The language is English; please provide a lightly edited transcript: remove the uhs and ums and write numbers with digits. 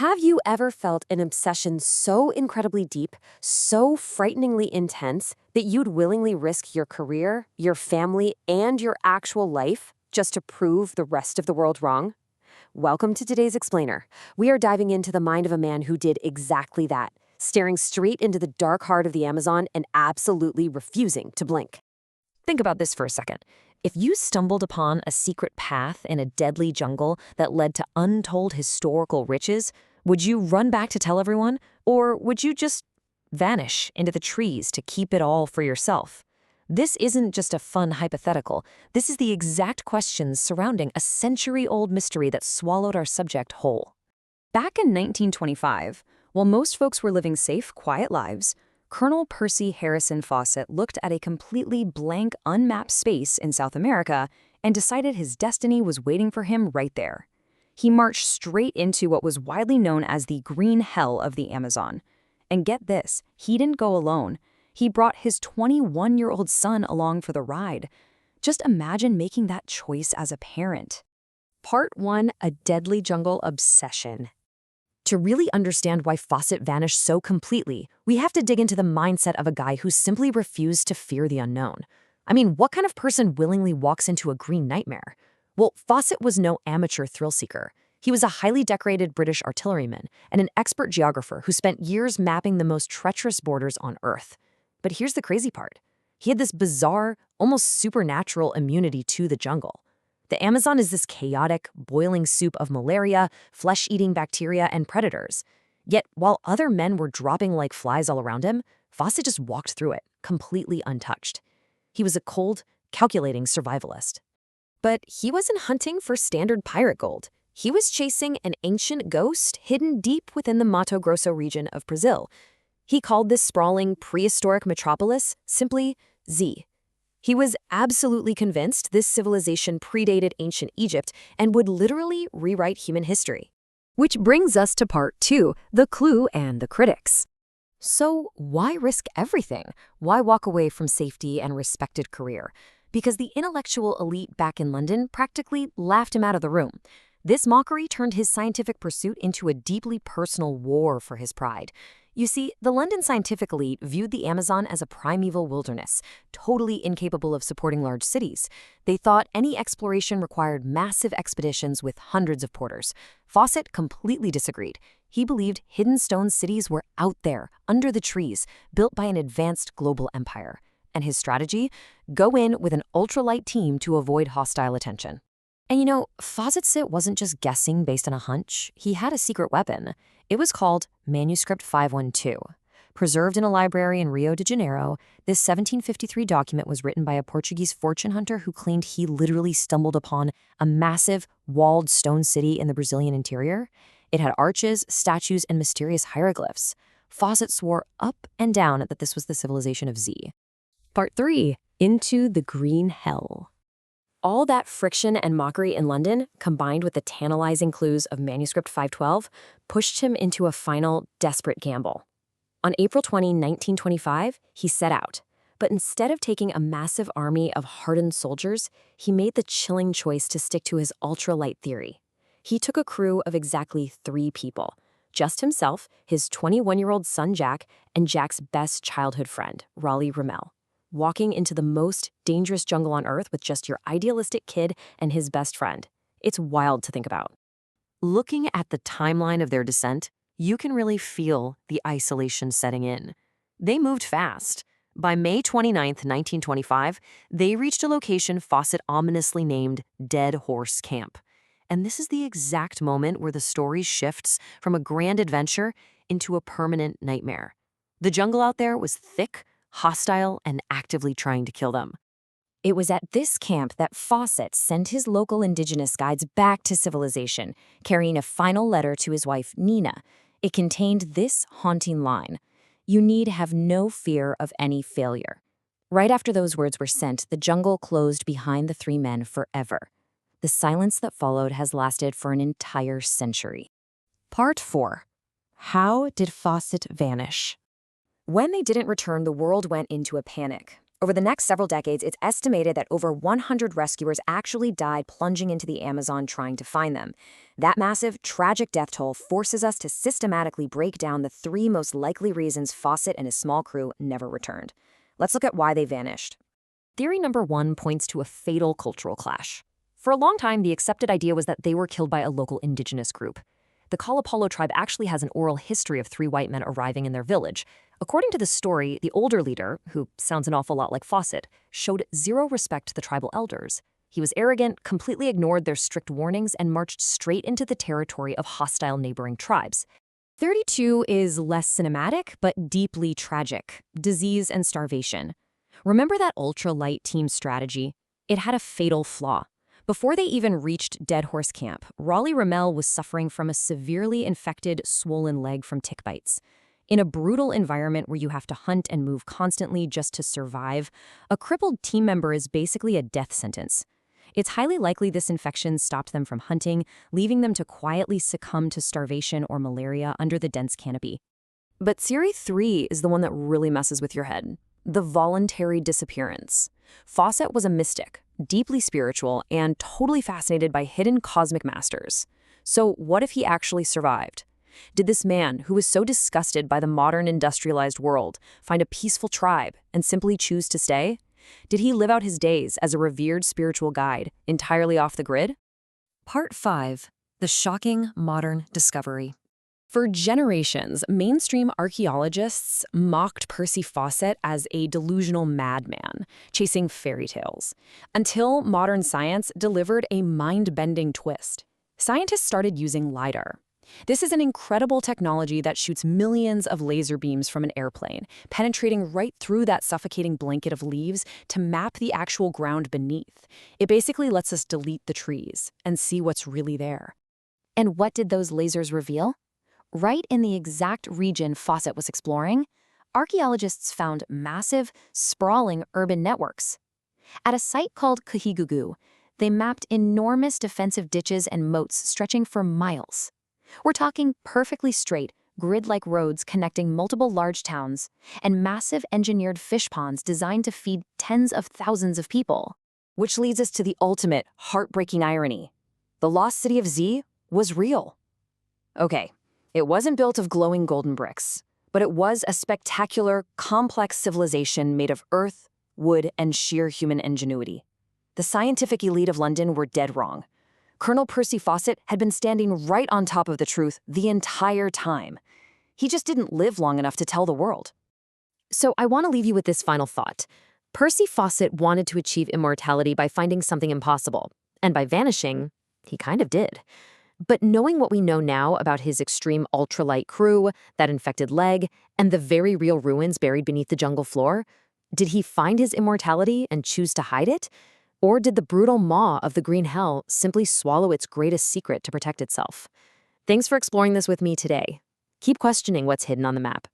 Have you ever felt an obsession so incredibly deep, so frighteningly intense, that you'd willingly risk your career, your family, and your actual life just to prove the rest of the world wrong? Welcome to today's Explainer. We are diving into the mind of a man who did exactly that, staring straight into the dark heart of the Amazon and absolutely refusing to blink. Think about this for a second. If you stumbled upon a secret path in a deadly jungle that led to untold historical riches, would you run back to tell everyone, or would you just vanish into the trees to keep it all for yourself? This isn't just a fun hypothetical. This is the exact questions surrounding a century-old mystery that swallowed our subject whole. Back in 1925, while most folks were living safe, quiet lives, Colonel Percy Harrison Fawcett looked at a completely blank, unmapped space in South America and decided his destiny was waiting for him right there. He marched straight into what was widely known as the green hell of the Amazon. And get this, he didn't go alone. He brought his 21-year-old son along for the ride. Just imagine making that choice as a parent. Part 1, a deadly jungle obsession. To really understand why Fawcett vanished so completely, we have to dig into the mindset of a guy who simply refused to fear the unknown. I mean, what kind of person willingly walks into a green nightmare? Well, Fawcett was no amateur thrill-seeker. He was a highly decorated British artilleryman and an expert geographer who spent years mapping the most treacherous borders on Earth. But here's the crazy part. He had this bizarre, almost supernatural immunity to the jungle. The Amazon is this chaotic, boiling soup of malaria, flesh-eating bacteria, and predators. Yet, while other men were dropping like flies all around him, Fawcett just walked through it, completely untouched. He was a cold, calculating survivalist. But he wasn't hunting for standard pirate gold. He was chasing an ancient ghost hidden deep within the Mato Grosso region of Brazil. He called this sprawling, prehistoric metropolis simply Z. He was absolutely convinced this civilization predated ancient Egypt and would literally rewrite human history. Which brings us to part 2, the clue and the critics. So why risk everything? Why walk away from safety and respected career? Because the intellectual elite back in London practically laughed him out of the room. This mockery turned his scientific pursuit into a deeply personal war for his pride. You see, the London scientific elite viewed the Amazon as a primeval wilderness, totally incapable of supporting large cities. They thought any exploration required massive expeditions with hundreds of porters. Fawcett completely disagreed. He believed hidden stone cities were out there, under the trees, built by an advanced global empire. And his strategy? Go in with an ultralight team to avoid hostile attention. And you know, Fawcett wasn't just guessing based on a hunch. He had a secret weapon. It was called Manuscript 512. Preserved in a library in Rio de Janeiro, this 1753 document was written by a Portuguese fortune hunter who claimed he literally stumbled upon a massive, walled stone city in the Brazilian interior. It had arches, statues, and mysterious hieroglyphs. Fawcett swore up and down that this was the civilization of Z. Part 3, into the green hell. All that friction and mockery in London, combined with the tantalizing clues of Manuscript 512, pushed him into a final, desperate gamble. On April 20, 1925, he set out. But instead of taking a massive army of hardened soldiers, he made the chilling choice to stick to his ultralight theory. He took a crew of exactly 3 people. Just himself, his 21-year-old son Jack, and Jack's best childhood friend, Raleigh Ramel. Walking into the most dangerous jungle on Earth with just your idealistic kid and his best friend. It's wild to think about. Looking at the timeline of their descent, you can really feel the isolation setting in. They moved fast. By May 29, 1925, they reached a location Fawcett ominously named Dead Horse Camp. And this is the exact moment where the story shifts from a grand adventure into a permanent nightmare. The jungle out there was thick, hostile, and actively trying to kill them. It was at this camp that Fawcett sent his local indigenous guides back to civilization, carrying a final letter to his wife, Nina. It contained this haunting line: "You need have no fear of any failure." Right after those words were sent, the jungle closed behind the 3 men forever. The silence that followed has lasted for an entire century. Part 4. How did Fawcett vanish? When they didn't return, the world went into a panic. Over the next several decades, it's estimated that over 100 rescuers actually died plunging into the Amazon trying to find them. That massive, tragic death toll forces us to systematically break down the three most likely reasons Fawcett and his small crew never returned. Let's look at why they vanished. Theory number 1 points to a fatal cultural clash. For a long time, the accepted idea was that they were killed by a local indigenous group. The Kalapalo tribe actually has an oral history of 3 white men arriving in their village. According to the story, the older leader, who sounds an awful lot like Fawcett, showed zero respect to the tribal elders. He was arrogant, completely ignored their strict warnings, and marched straight into the territory of hostile neighboring tribes. 32 is less cinematic, but deeply tragic. Disease and starvation. Remember that ultralight team strategy? It had a fatal flaw. Before they even reached Dead Horse Camp, Raleigh Ramel was suffering from a severely infected, swollen leg from tick bites. In a brutal environment where you have to hunt and move constantly just to survive, a crippled team member is basically a death sentence. It's highly likely this infection stopped them from hunting, leaving them to quietly succumb to starvation or malaria under the dense canopy. But Theory 3 is the one that really messes with your head. The voluntary disappearance. Fawcett was a mystic, deeply spiritual, and totally fascinated by hidden cosmic masters. So what if he actually survived? Did this man, who was so disgusted by the modern industrialized world, find a peaceful tribe and simply choose to stay? Did he live out his days as a revered spiritual guide, entirely off the grid? Part 5. The shocking modern discovery. For generations, mainstream archaeologists mocked Percy Fawcett as a delusional madman, chasing fairy tales, until modern science delivered a mind-bending twist. Scientists started using LiDAR. This is an incredible technology that shoots millions of laser beams from an airplane, penetrating right through that suffocating blanket of leaves to map the actual ground beneath. It basically lets us delete the trees and see what's really there. And what did those lasers reveal? Right in the exact region Fawcett was exploring, archaeologists found massive, sprawling urban networks. At a site called Kahigugu, they mapped enormous defensive ditches and moats stretching for miles. We're talking perfectly straight, grid-like roads connecting multiple large towns, and massive engineered fish ponds designed to feed tens of thousands of people. Which leads us to the ultimate, heartbreaking irony. The lost city of Z was real. Okay. It wasn't built of glowing golden bricks, but it was a spectacular, complex civilization made of earth, wood, and sheer human ingenuity. The scientific elite of London were dead wrong. Colonel Percy Fawcett had been standing right on top of the truth the entire time. He just didn't live long enough to tell the world. So I want to leave you with this final thought. Percy Fawcett wanted to achieve immortality by finding something impossible, and by vanishing, he kind of did. But knowing what we know now about his extreme ultralight crew, that infected leg, and the very real ruins buried beneath the jungle floor, did he find his immortality and choose to hide it? Or did the brutal maw of the green hell simply swallow its greatest secret to protect itself? Thanks for exploring this with me today. Keep questioning what's hidden on the map.